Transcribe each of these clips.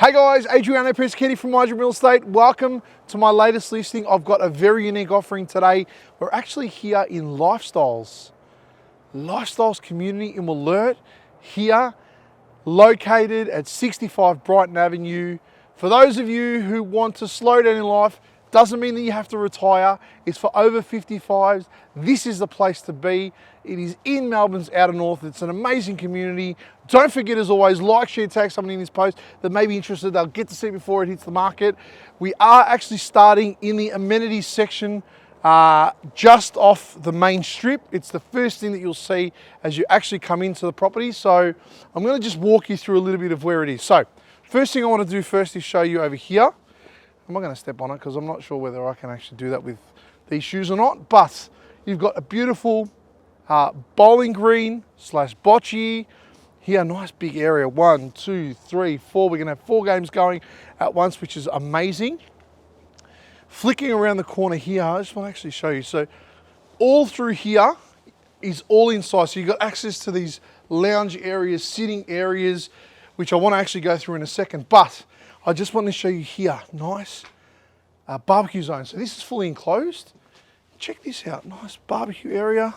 Hey guys, Adriano Persichetti from myagentrealestate. Welcome to my latest listing. I've got a very unique offering today. We're actually here in Lifestyles community in Wollert, here located at 65 Brighton Avenue. For those of you who want to slow down in life, doesn't mean that you have to retire. It's for over 55s. This is the place to be. It is in Melbourne's outer north. It's an amazing community. Don't forget, as always, like, share, tag somebody in this post that may be interested. They'll get to see it before it hits the market. We are actually starting in the amenities section just off the main strip. It's the first thing that you'll see as you actually come into the property. So I'm going to just walk you through a little bit of where it is. So first thing I want to do first is show you over here. I'm not going to step on it because I'm not sure whether I can actually do that with these shoes or not, but you've got a beautiful bowling green / bocce here. Nice big area. 1, 2, 3, 4. We're going to have 4 games going at once, which is amazing. Flicking around the corner here, I just want to actually show you. So all through here is all inside. So you've got access to these lounge areas, sitting areas, which I want to actually go through in a second. But I just want to show you here, nice barbecue zone. So this is fully enclosed. Check this out, nice barbecue area.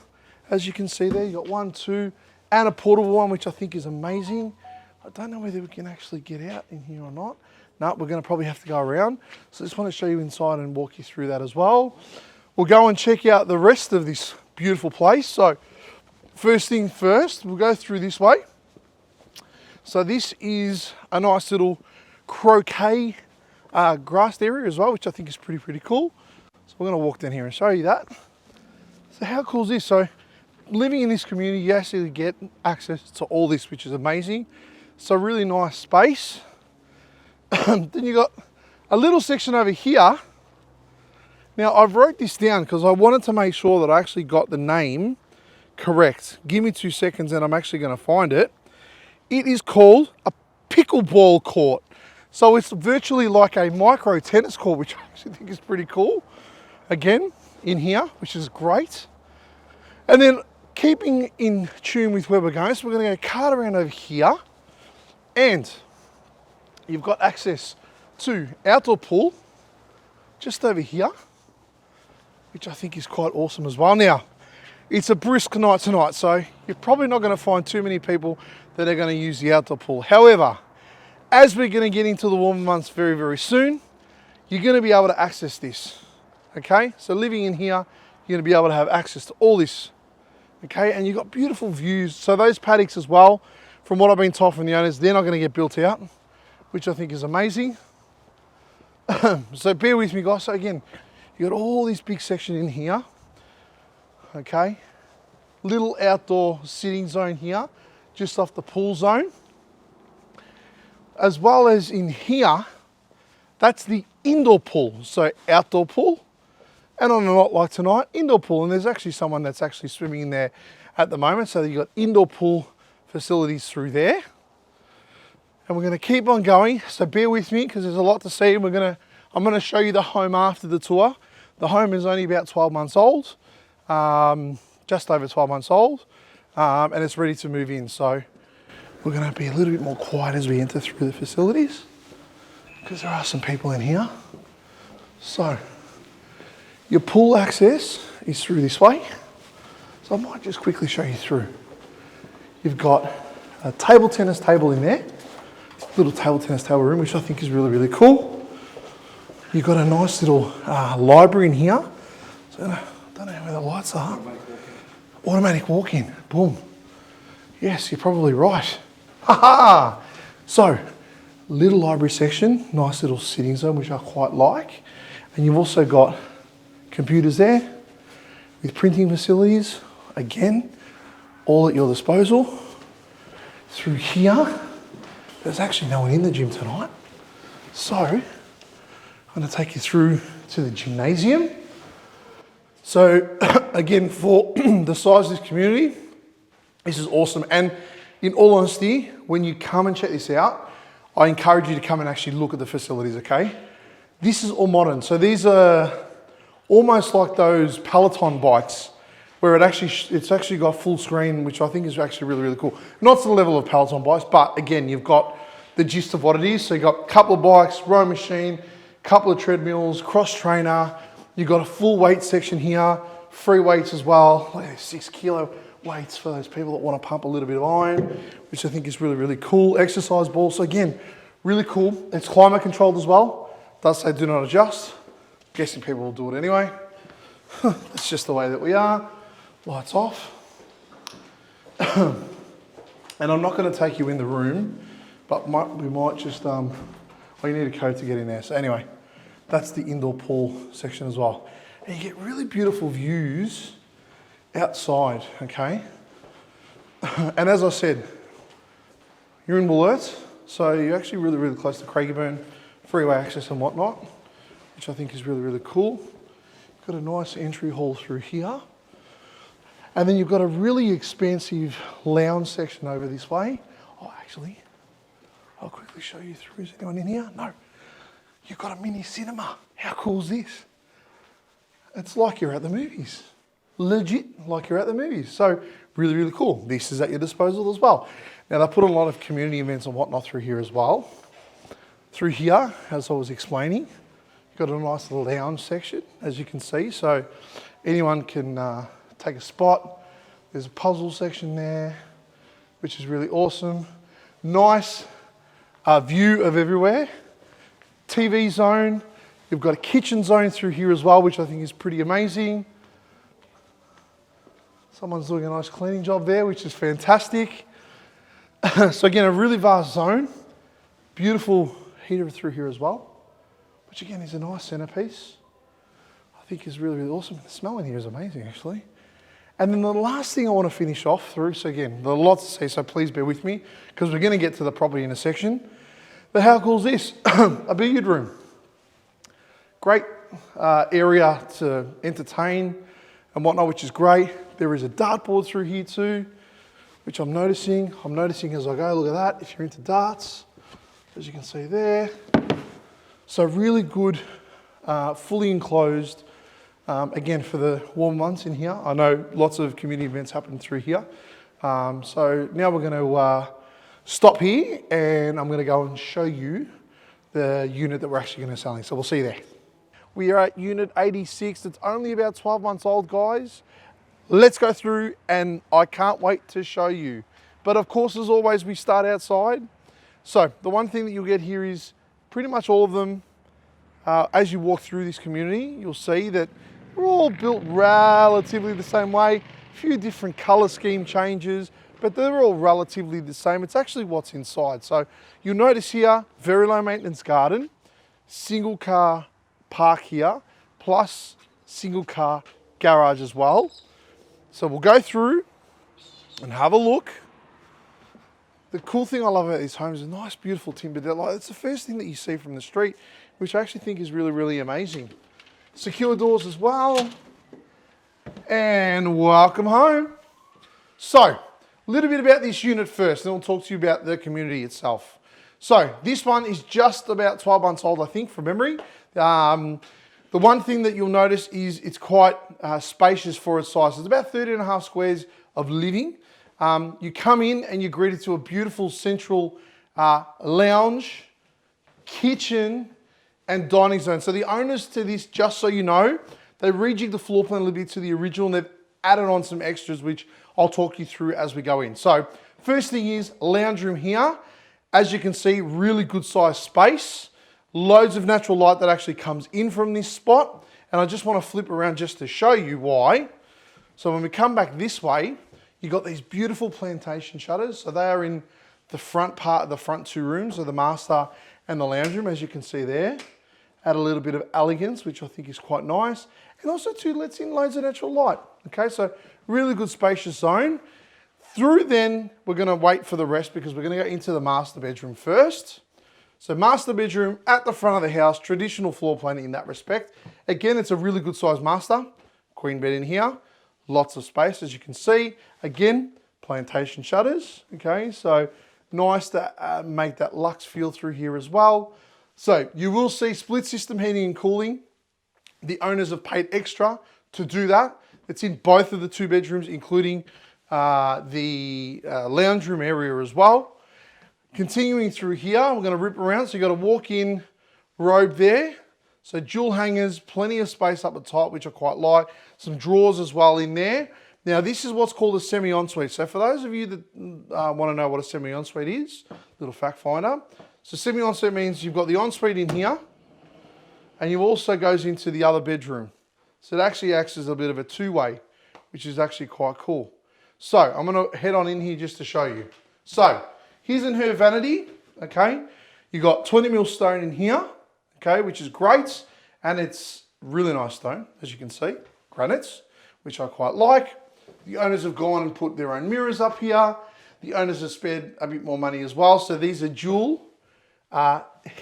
As you can see there, you've got 1, 2, and a portable one, which I think is amazing. I don't know whether we can actually get out in here or not. No, we're going to probably have to go around. So I just want to show you inside and walk you through that as well. We'll go and check out the rest of this beautiful place. So first thing first, we'll go through this way. So this is a nice little croquet grassed area as well, which I think is pretty cool. So we're going to walk down here and show you that. So how cool is this? So living in this community, you actually get access to all this, which is amazing. So really nice space. Then you got a little section over here. Now I've wrote this down because I wanted to make sure that I actually got the name correct. Give me 2 seconds and I'm actually going to find it. It is called a pickleball court. So it's virtually like a micro tennis court, which I actually think is pretty cool. Again, in here, which is great. And then keeping in tune with where we're going, so we're going to go cart around over here. And you've got access to outdoor pool just over here, which I think is quite awesome as well. Now, it's a brisk night tonight, so you're probably not going to find too many people that are going to use the outdoor pool. However, as we're going to get into the warmer months very soon, you're going to be able to access this. Okay, so living in here, you're going to be able to have access to all this. Okay, and you've got beautiful views. So those paddocks as well, from what I've been told from the owners, they're not going to get built out, which I think is amazing. So bear with me, guys. So again, you've got all this big section in here. Okay, little outdoor sitting zone here, just off the pool zone. As well as in here, that's the indoor pool. So outdoor pool, and on a night like tonight, indoor pool. And there's actually someone that's actually swimming in there at the moment. So you've got indoor pool facilities through there. And we're going to keep on going. So bear with me because there's a lot to see. And I'm going to show you the home after the tour. The home is only about 12 months old, just over 12 months old, and it's ready to move in. So we're going to be a little bit more quiet as we enter through the facilities because there are some people in here. So your pool access is through this way. So I might just quickly show you through. You've got a table tennis table in there, little table tennis table room, which I think is really cool. You've got a nice little library in here. So I don't know where the lights are. Automatic walk-in, boom. Yes, you're probably right. Ha-ha! So, little library section, nice little sitting zone, which I quite like. And you've also got computers there with printing facilities, again, all at your disposal. Through here, there's actually no one in the gym tonight. So, I'm going to take you through to the gymnasium. So, again, for the size of this community, this is awesome. And in all honesty, when you come and check this out, I encourage you to come and actually look at the facilities, okay? This is all modern. So these are almost like those Peloton bikes where it's actually got full screen, which I think is actually really cool. Not to the level of Peloton bikes, but again, you've got the gist of what it is. So you've got a couple of bikes, row machine, couple of treadmills, cross trainer. You've got a full weight section here, free weights as well, like 6 kilo weights for those people that want to pump a little bit of iron, which I think is really, really cool. Exercise ball, so again, really cool. It's climate controlled as well. It does say do not adjust. I'm guessing people will do it anyway. It's just the way that we are. Lights off. And I'm not going to take you in the room, but we might just, well, you need a code to get in there. So anyway, that's the indoor pool section as well. And you get really beautiful views outside, okay? And as I said, you're in Wollert, so you're actually really, really close to Craigieburn, freeway access and whatnot, which I think is really, really cool. You've got a nice entry hall through here. And then you've got a really expansive lounge section over this way. Oh, actually, I'll quickly show you through. Is anyone in here? No. You've got a mini cinema. How cool is this? It's like you're at the movies. Legit, like you're at the movies. So really, really cool. This is at your disposal as well. Now they put a lot of community events and whatnot through here as well. Through here, as I was explaining, you've got a nice little lounge section, as you can see. So anyone can take a spot. There's a puzzle section there, which is really awesome. Nice view of everywhere. TV zone. You've got a kitchen zone through here as well, which I think is pretty amazing. Someone's doing a nice cleaning job there, which is fantastic. So again, a really vast zone. Beautiful heater through here as well, which again is a nice centerpiece. I think is really, really awesome. The smell in here is amazing, actually. And then the last thing I want to finish off through, so again, there are lots to say, so please bear with me, because we're going to get to the property in a section. But how cool is this? A billiard room. Great area to entertain and whatnot, which is great. There is a dartboard through here too, which I'm noticing. I'm noticing as I go, look at that, if you're into darts, as you can see there. So really good, fully enclosed, again, for the warm months in here. I know lots of community events happen through here. So now we're going to stop here and I'm going to go and show you the unit that we're actually going to sell. So we'll see you there. We are at unit 86. It's only about 12 months old, guys. Let's go through and I can't wait to show you. But of course, as always, we start outside. So the one thing that you'll get here is pretty much all of them. As you walk through this community, you'll see that we're all built relatively the same way. A few different color scheme changes, but they're all relatively the same. It's actually what's inside. So you'll notice here, very low maintenance garden, single car park here, plus single car garage as well. So we'll go through and have a look. The cool thing I love about these homes is nice, beautiful timber. It's the first thing that you see from the street, which I actually think is really, really amazing. Secure doors as well. And welcome home. So, a little bit about this unit first, then we'll talk to you about the community itself. So, this one is just about 12 months old, I think, from memory. The one thing that you'll notice is it's quite spacious for its size. It's about 30.5 squares of living. You come in and you're greeted to a beautiful central lounge, kitchen, and dining zone. So the owners to this, just so you know, they rejigged the floor plan a little bit to the original and they've added on some extras, which I'll talk you through as we go in. So first thing is lounge room here. As you can see, really good sized space. Loads of natural light that actually comes in from this spot. And I just want to flip around just to show you why. So when we come back this way, you've got these beautiful plantation shutters. So they are in the front part of the front two rooms, so the master and the lounge room, as you can see there. Add a little bit of elegance, which I think is quite nice. And also too, lets in loads of natural light. Okay, so really good spacious zone. Through then, we're going to wait for the rest because we're going to go into the master bedroom first. So master bedroom at the front of the house, traditional floor plan in that respect. Again, it's a really good sized master. Queen bed in here, lots of space as you can see. Again, plantation shutters, okay? So nice to make that luxe feel through here as well. So you will see split system heating and cooling. The owners have paid extra to do that. It's in both of the two bedrooms, including the lounge room area as well. Continuing through here, we're going to rip around. So you've got a walk-in robe there. So dual hangers, plenty of space up the top, which I quite like. Some drawers as well in there. Now this is what's called a semi-ensuite. So for those of you that want to know what a semi-ensuite is, little fact finder. So semi-ensuite means you've got the ensuite in here, and you also goes into the other bedroom. So it actually acts as a bit of a two-way, which is actually quite cool. So I'm going to head on in here just to show you. So here's in her vanity, okay? You got 20 mil stone in here, okay, which is great. And it's really nice stone, as you can see, granites, which I quite like. The owners have gone and put their own mirrors up here. The owners have spared a bit more money as well. So these are dual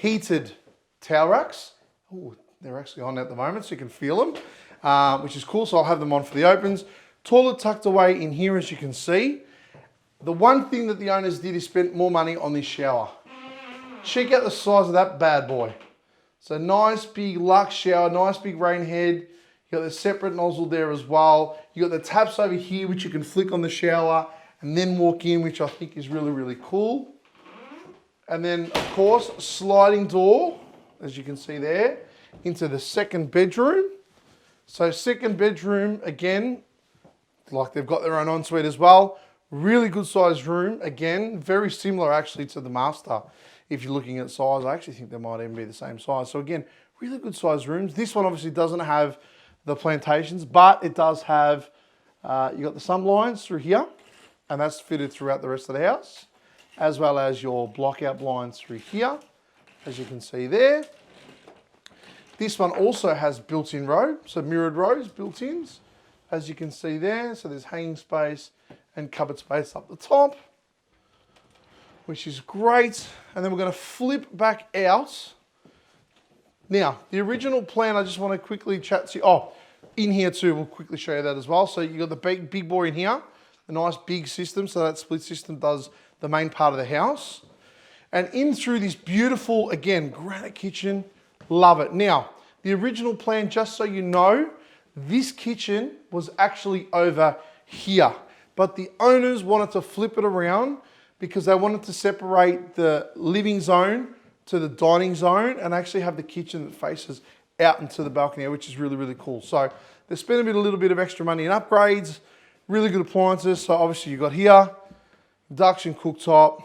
heated towel racks. Oh, they're actually on at the moment, so you can feel them, which is cool. So I'll have them on for the opens. Toilet tucked away in here, as you can see. The one thing that the owners did is spend more money on this shower. Check out the size of that bad boy. So nice big luxe shower, nice big rain head. You got the separate nozzle there as well. You got the taps over here, which you can flick on the shower and then walk in, which I think is really, really cool. And then, of course, sliding door, as you can see there, into the second bedroom. So second bedroom, again, like they've got their own ensuite as well. Really good sized room. Again, very similar actually to the master. If you're looking at size, I actually think they might even be the same size. So again, really good sized rooms. This one obviously doesn't have the plantations, but it does have, you got the sun blinds through here, and that's fitted throughout the rest of the house, as well as your blockout blinds through here, as you can see there. This one also has built-in row, so mirrored rows, built-ins, as you can see there. So there's hanging space and cupboard space up the top, which is great. And then we're going to flip back out. Now, the original plan, I just want to quickly chat to you. Oh, in here too, we'll quickly show you that as well. So you've got the big boy in here, a nice big system. So that split system does the main part of the house. And in through this beautiful, again, granite kitchen, love it. Now, the original plan, just so you know, this kitchen was actually over here, but the owners wanted to flip it around because they wanted to separate the living zone to the dining zone and actually have the kitchen that faces out into the balcony, which is really, really cool. So they spent a little bit of extra money in upgrades, really good appliances. So obviously you got here, induction cooktop,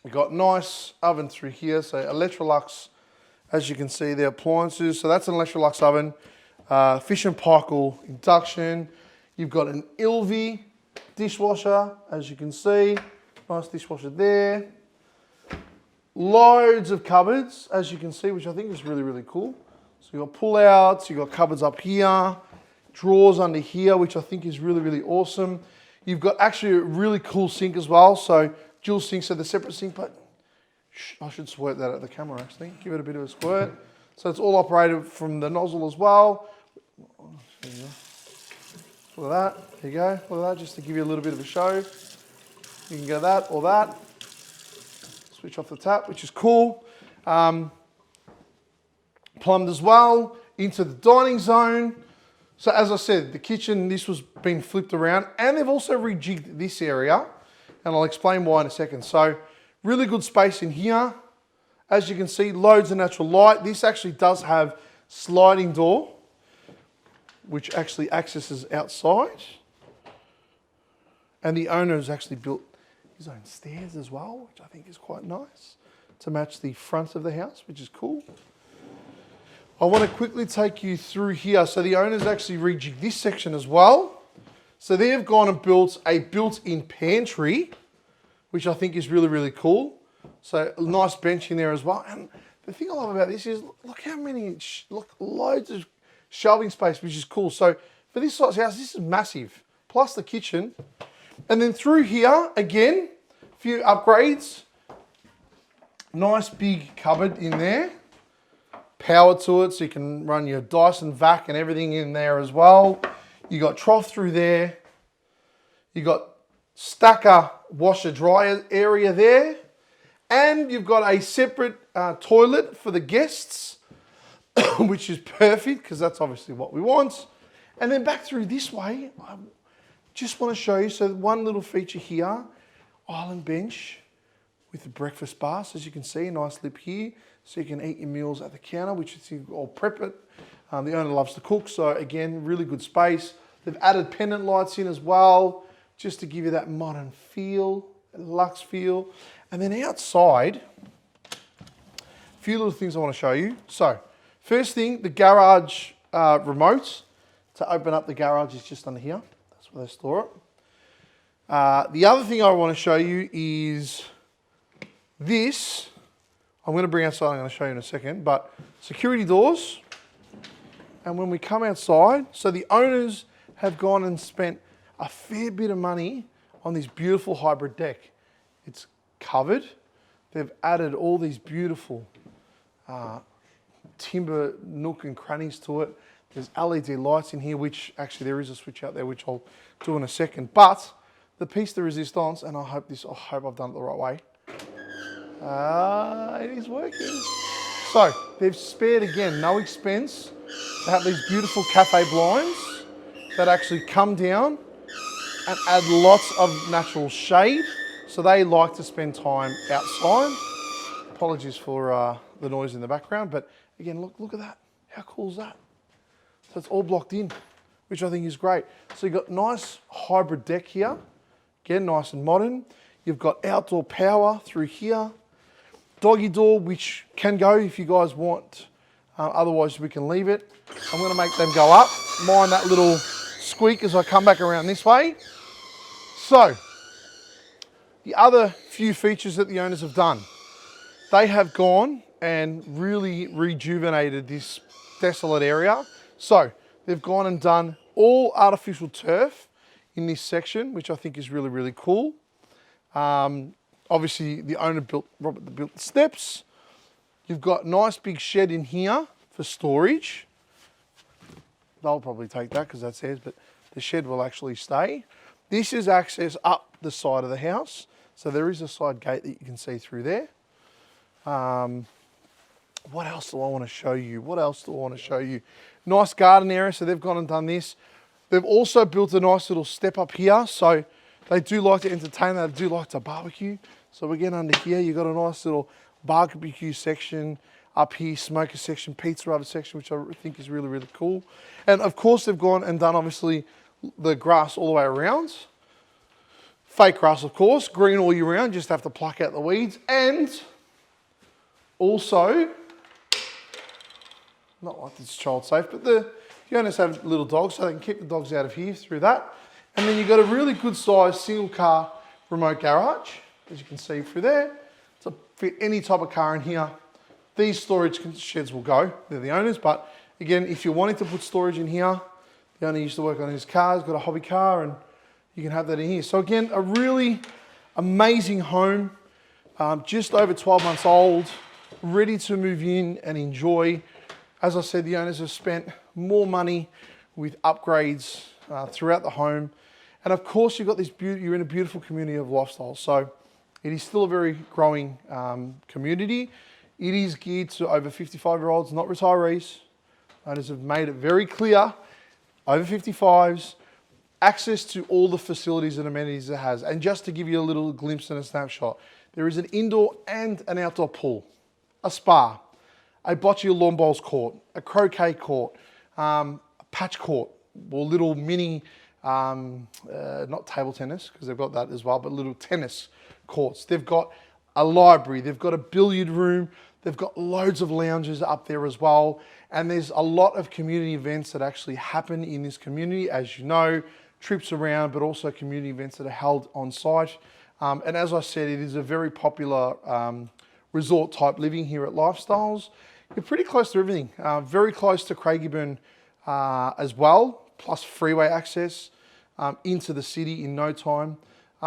you got nice oven through here. So Electrolux, as you can see, the appliances. So that's an Electrolux oven, Fish and Paykel induction. You've got an Ilvi dishwasher, as you can see, nice dishwasher there. Loads of cupboards, as you can see, which I think is really, really cool. So you've got pull-outs, you've got cupboards up here, drawers under here, which I think is really, really awesome. You've got actually a really cool sink as well. So dual sink, so the separate sink, but I should squirt that at the camera actually. Give it a bit of a squirt. So it's all operated from the nozzle as well. There you go. Look at that. There you go. Look at that, just to give you a little bit of a show. You can go that or that. Switch off the tap, which is cool. Plumbed as well into the dining zone. So as I said, the kitchen, this was being flipped around, and they've also rejigged this area, and I'll explain why in a second. So really good space in here. As you can see, loads of natural light. This actually does have sliding door, which actually accesses outside. And the owner has actually built his own stairs as well, which I think is quite nice to match the front of the house, which is cool. I want to quickly take you through here. So the owners actually rejigged this section as well. So they have gone and built a built-in pantry, which I think is really, really cool. So a nice bench in there as well. And the thing I love about this is, look how many, look, loads of shelving space, which is cool. So for this size house, this is massive. Plus the kitchen. And then through here, again, a few upgrades. Nice big cupboard in there. Power to it, so you can run your Dyson vac and everything in there as well. You got trough through there. You got stacker washer dryer area there. And you've got a separate toilet for the guests, which is perfect because that's obviously what we want. And then back through this way, I just want to show you, so one little feature here, island bench, with the breakfast bar. So as you can see, a nice lip here, so you can eat your meals at the counter, which is, or prep it. The owner loves to cook, so again, really good space. They've added pendant lights in as well, just to give you that modern feel, luxe feel. And then outside, a few little things I want to show you. So, first thing, the garage remote to open up the garage is just under here. That's where they store it. The other thing I want to show you is this. I'm going to bring outside, I'm going to show you in a second, but security doors. And when we come outside, so the owners have gone and spent a fair bit of money on this beautiful hybrid deck. It's covered. They've added all these beautiful timber nook and crannies to it. There's LED lights in here, which actually there is a switch out there, which I'll do in a second. But the piece de resistance, and I hope I've done it the right way. It is working. So they've spared, again, no expense to have these beautiful cafe blinds that actually come down and add lots of natural shade. So they like to spend time outside. Apologies for the noise in the background, but again, look at that. How cool is that? So it's all blocked in, which I think is great. So you've got nice hybrid deck here. Again, nice and modern. You've got outdoor power through here. Doggy door, which can go if you guys want. Otherwise, we can leave it. I'm going to make them go up. Mind that little squeak as I come back around this way. So, the other few features that the owners have done. They have gone and really rejuvenated this desolate area. So, they've gone and done all artificial turf in this section, which I think is really, really cool. Obviously, the owner Robert built the steps. You've got a nice big shed in here for storage. They'll probably take that because that's theirs, but the shed will actually stay. This is access up the side of the house. So there is a side gate that you can see through there. What else do I want to show you? Nice garden area, so they've gone and done this. They've also built a nice little step up here. So they do like to entertain, they do like to barbecue. So again, under here, you've got a nice little barbecue section. Up here, smoker section, pizza oven section, which I think is really, really cool. And of course, they've gone and done, obviously, the grass all the way around. Fake grass, of course, green all year round, just have to pluck out the weeds. And also, not like it's child safe, but the owners have little dogs, so they can keep the dogs out of here through that. And then you've got a really good sized single car remote garage, as you can see through there, to fit any type of car in here. These storage sheds will go, they're the owners, but again, if you're wanting to put storage in here, the owner used to work on his car, he's got a hobby car, and you can have that in here. So again, a really amazing home, just over 12 months old, ready to move in and enjoy. As I said, the owners have spent more money with upgrades throughout the home. And of course, you've got this you're in a beautiful community of lifestyle. So it is still a very growing community. It is geared to over 55-year-olds, not retirees. Owners have made it very clear, over 55s, access to all the facilities and amenities it has. And just to give you a little glimpse and a snapshot, there is an indoor and an outdoor pool, a spa, a bocce lawn bowls court, a croquet court, a patch court, or little mini, not table tennis, because they've got that as well, but little tennis courts. They've got a library, they've got a billiard room, they've got loads of lounges up there as well. And there's a lot of community events that actually happen in this community, as you know, trips around, but also community events that are held on site. And as I said, it is a very popular resort type living here at Lifestyles. You're pretty close to everything, very close to Craigieburn as well, plus freeway access into the city in no time.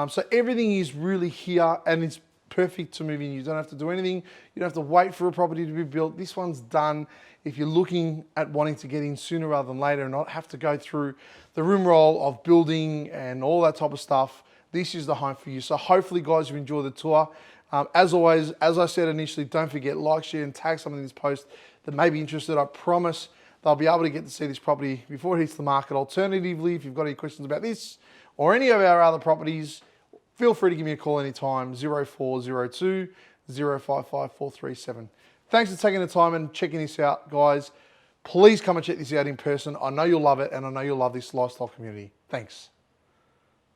So everything is really here and it's perfect to move in. You don't have to do anything. You don't have to wait for a property to be built. This one's done. If you're looking at wanting to get in sooner rather than later and not have to go through the room roll of building and all that type of stuff, this is the home for you. So hopefully, guys, you enjoy the tour. As always, as I said initially, don't forget, like, share, and tag someone in this post that may be interested. I promise they'll be able to get to see this property before it hits the market. Alternatively, if you've got any questions about this or any of our other properties, feel free to give me a call anytime, 0402 055 437. Thanks for taking the time and checking this out, guys. Please come and check this out in person. I know you'll love it, and I know you'll love this lifestyle community. Thanks.